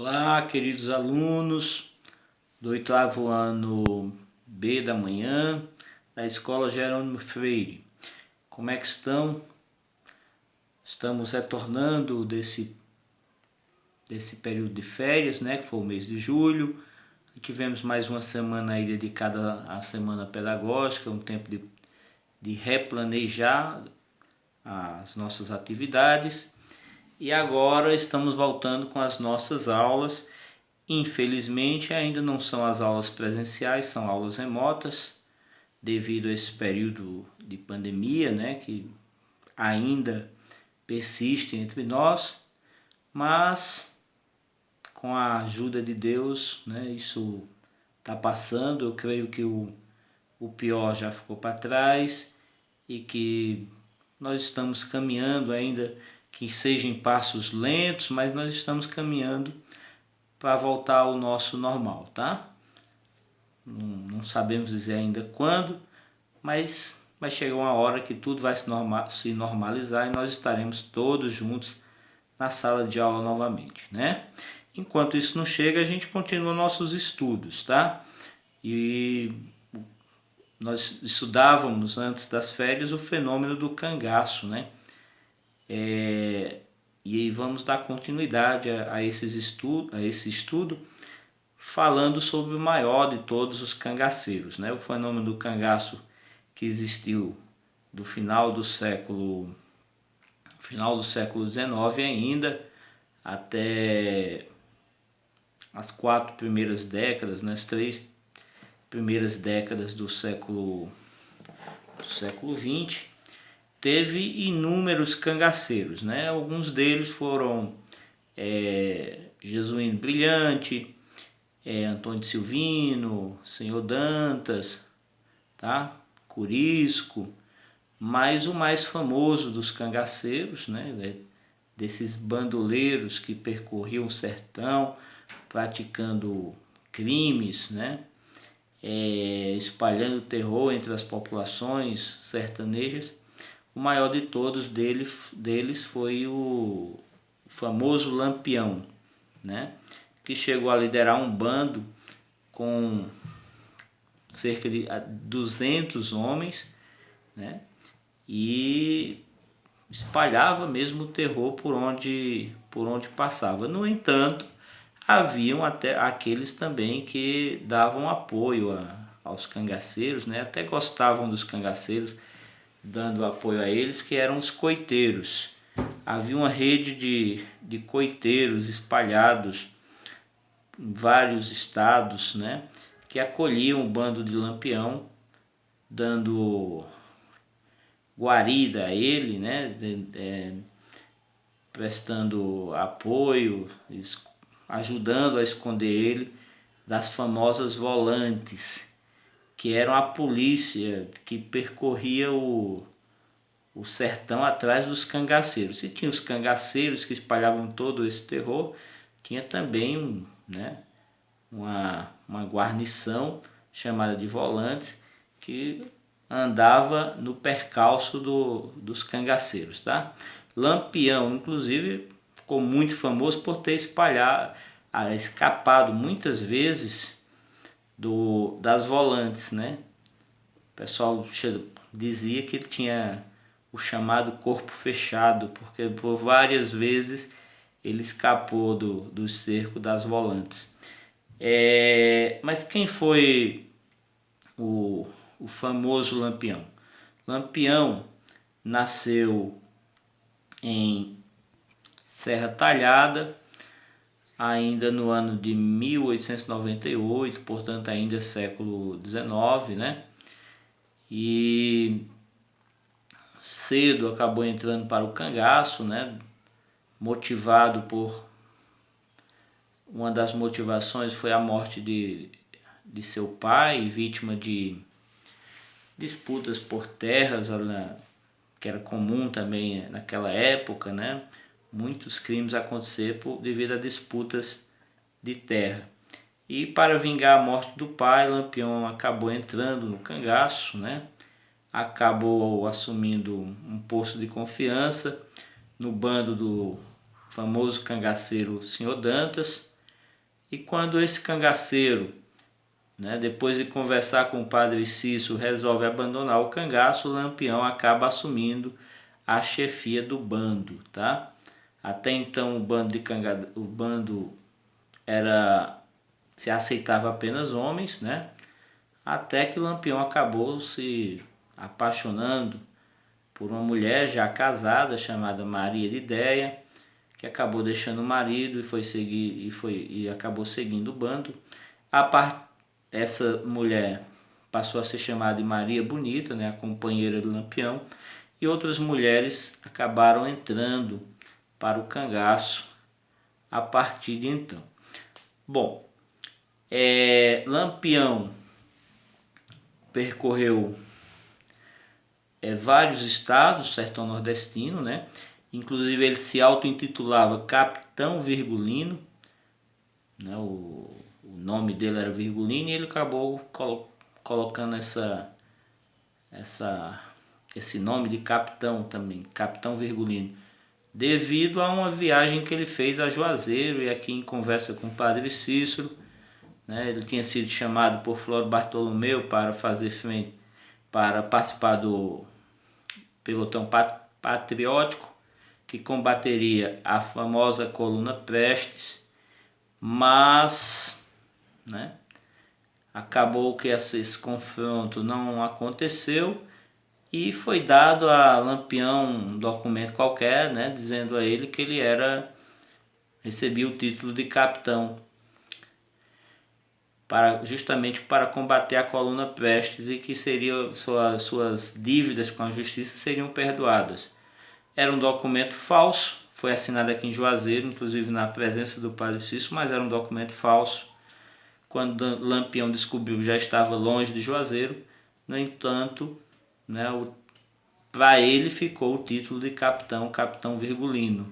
Olá, queridos alunos do 8º ano B da manhã da Escola Jerônimo Freire. Como é que estão? Estamos retornando desse período de férias, né, que foi o mês de julho. Tivemos mais uma semana aí dedicada à semana pedagógica, um tempo de replanejar as nossas atividades. E agora estamos voltando com as nossas aulas. Infelizmente ainda não são as aulas presenciais, são aulas remotas, devido a esse período de pandemia, né, que ainda persiste entre nós, mas com a ajuda de Deus, né, isso está passando. Eu creio que o pior já ficou para trás e que nós estamos caminhando, ainda que seja em passos lentos, mas nós estamos caminhando para voltar ao nosso normal, tá? Não sabemos dizer ainda quando, mas vai chegar uma hora que tudo vai se normalizar e nós estaremos todos juntos na sala de aula novamente, né? Enquanto isso não chega, a gente continua nossos estudos, tá? E nós estudávamos antes das férias o fenômeno do cangaço, né? E aí vamos dar continuidade a esse estudo, falando sobre o maior de todos os cangaceiros, né? O fenômeno do cangaço que existiu do final do século XIX ainda até as 4 primeiras décadas, né? As 3 primeiras décadas do século XX, teve inúmeros cangaceiros, né? Alguns deles foram Jesuíno Brilhante, Antônio de Silvino, Senhor Dantas, tá? Curisco, mas o mais famoso dos cangaceiros, né? Desses bandoleiros que percorriam o sertão praticando crimes, né? Espalhando terror entre as populações sertanejas. O maior de todos deles foi o famoso Lampião, né? Que chegou a liderar um bando com cerca de 200 homens, né? E espalhava mesmo o terror por onde passava. No entanto, haviam até aqueles também que davam apoio aos cangaceiros, né? Até gostavam dos cangaceiros, dando apoio a eles, que eram os coiteiros. Havia uma rede de coiteiros espalhados em vários estados, né, que acolhiam o bando de Lampião, dando guarida a ele, né, prestando apoio, ajudando a esconder ele das famosas volantes, que eram a polícia que percorria o sertão atrás dos cangaceiros. Se tinha os cangaceiros que espalhavam todo esse terror, tinha também uma guarnição chamada de volantes que andava no percalço dos cangaceiros, tá? Lampião, inclusive, ficou muito famoso por ter escapado muitas vezes das volantes, né? O pessoal dizia que ele tinha o chamado corpo fechado, porque por várias vezes ele escapou do cerco das volantes. Mas quem foi o famoso Lampião? Lampião nasceu em Serra Talhada, ainda no ano de 1898, portanto ainda século XIX, né? E cedo acabou entrando para o cangaço, né? Motivado por... Uma das motivações foi a morte de seu pai, vítima de disputas por terras, que era comum também naquela época, né? Muitos crimes aconteceram devido a disputas de terra. E para vingar a morte do pai, Lampião acabou entrando no cangaço, né? Acabou assumindo um posto de confiança no bando do famoso cangaceiro Senhor Dantas, E quando esse cangaceiro, né, depois de conversar com o padre Cício, resolve abandonar o cangaço, o Lampião acaba assumindo a chefia do bando, tá? Até então o bando se aceitava apenas homens, né? Até que o Lampião acabou se apaixonando por uma mulher já casada chamada Maria de Ideia, que acabou deixando o marido e acabou seguindo o bando. Essa mulher passou a ser chamada de Maria Bonita, né, a companheira do Lampião, e outras mulheres acabaram entrando para o cangaço a partir de então. Bom, Lampião percorreu vários estados, sertão nordestino, né? Inclusive ele se auto-intitulava Capitão Virgulino, né? O nome dele era Virgulino e ele acabou colocando esse nome de capitão também, Capitão Virgulino, devido a uma viagem que ele fez a Juazeiro. E aqui em conversa com o padre Cícero, né, ele tinha sido chamado por Floro Bartolomeu para participar do pelotão patriótico que combateria a famosa coluna Prestes, mas, né, acabou que esse confronto não aconteceu e foi dado a Lampião um documento qualquer, né, dizendo a ele que ele recebia o título de capitão justamente para combater a coluna Prestes e que suas dívidas com a justiça seriam perdoadas. Era um documento falso, foi assinado aqui em Juazeiro, inclusive na presença do padre Cício, mas era um documento falso. Quando Lampião descobriu, já estava longe de Juazeiro. No entanto, né, para ele ficou o título de Capitão Virgulino.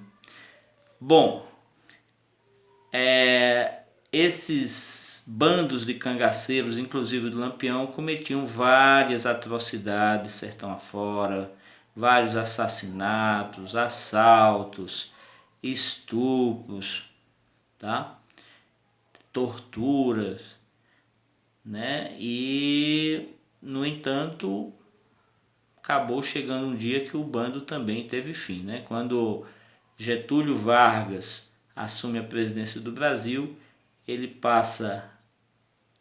Bom, esses bandos de cangaceiros, inclusive do Lampião, cometiam várias atrocidades sertão afora, vários assassinatos, assaltos, estupros, tá? Torturas, né? E, no entanto, acabou chegando um dia que o bando também teve fim, né? Quando Getúlio Vargas assume a presidência do Brasil, ele passa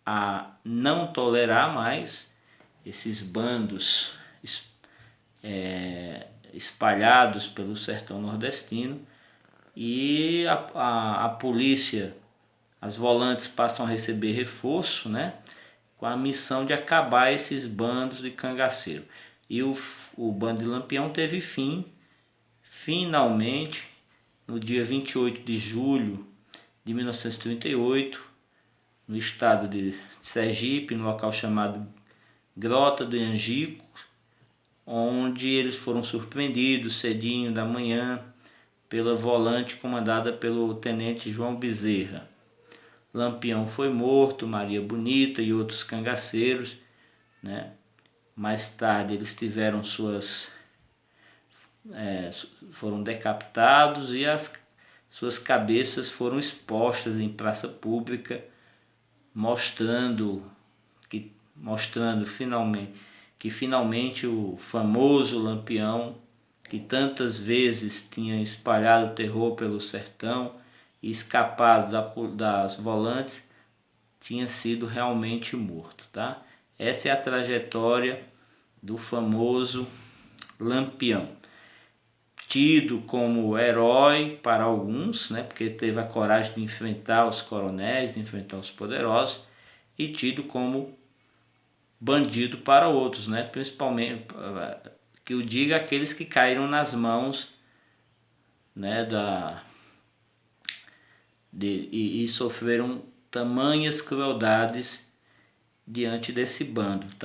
a não tolerar mais esses bandos espalhados pelo sertão nordestino, e a polícia, as volantes passam a receber reforço, né, com a missão de acabar esses bandos de cangaceiro. E o bando de Lampião teve fim, finalmente, no dia 28 de julho de 1938, no estado de Sergipe, no local chamado Grota do Angico, onde eles foram surpreendidos cedinho da manhã pela volante comandada pelo tenente João Bezerra. Lampião foi morto, Maria Bonita e outros cangaceiros, né? Mais tarde eles tiveram foram decapitados e suas cabeças foram expostas em praça pública, mostrando finalmente o famoso Lampião, que tantas vezes tinha espalhado o terror pelo sertão e escapado das volantes, tinha sido realmente morto, tá? Essa é a trajetória do famoso Lampião, tido como herói para alguns, né, porque teve a coragem de enfrentar os coronéis, de enfrentar os poderosos, e tido como bandido para outros, né, principalmente, que o diga, aqueles que caíram nas mãos, né, e sofreram tamanhas crueldades diante desse bando, tá?